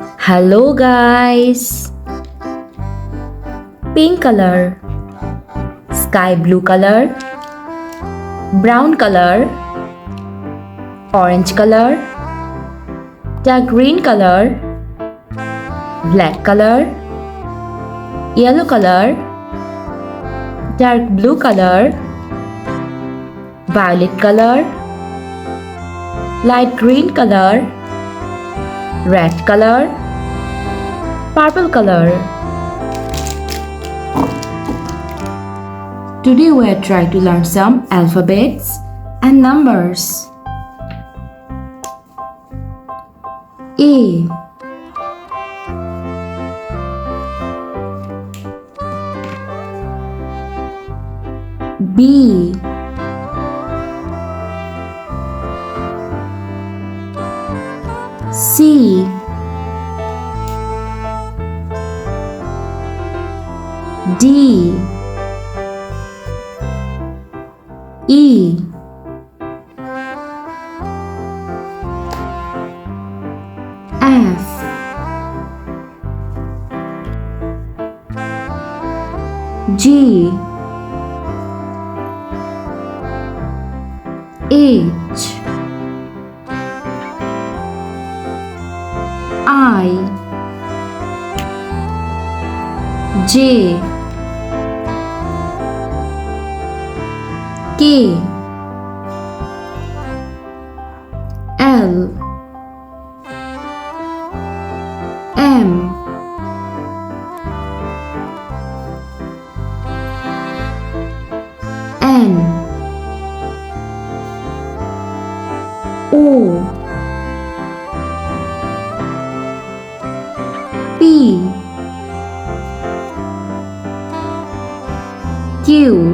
Hello guys! Pink color, sky blue color, brown color, orange color, dark green color, black color, yellow color, dark blue color, violet color, light green color, red color, purple color. Today we are trying to learn some alphabets and numbers. A, B, C, D, E, F, G, H, I, J, K, L, M, N, O, P, Q,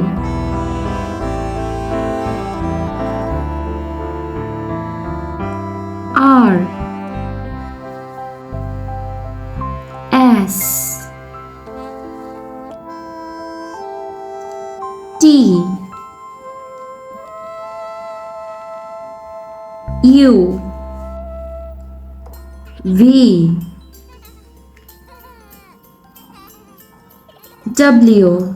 R, S, T, U, V, W,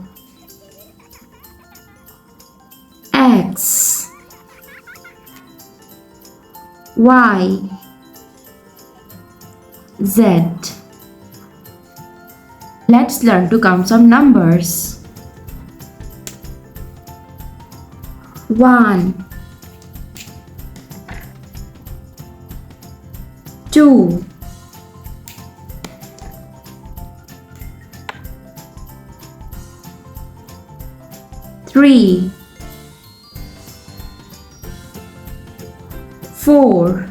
X, Y, Z. Let's learn to count some numbers. 1, 2, 3, 4,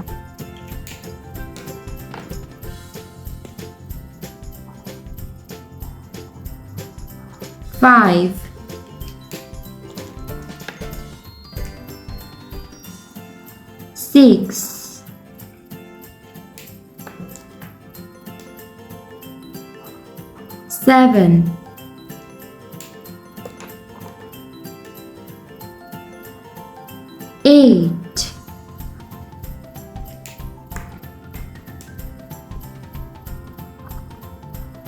5, 6, 7, 8,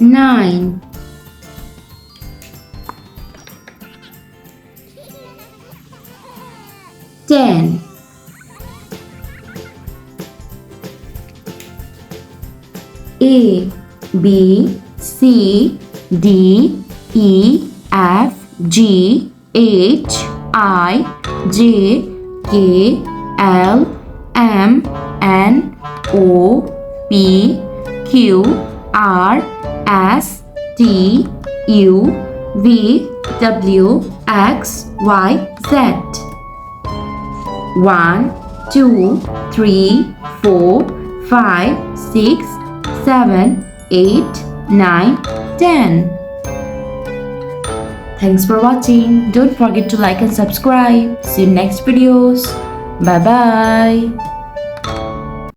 9, 10, 'A', 'B', 'C', 'D', 'E', 'F', 'G', 'H', 'I', 'J', 'K', 'L', 'M', 'N', 'O', 'P', 'Q', 'R', 'S', 'T', 'U', 'V', 'W', 'X', 'Y', 'Z'. 1, 2, 3, 4, 5, 6, 7, 8, 9, 10. Thanks for watching. Don't forget to like and subscribe. See you next videos. Bye bye.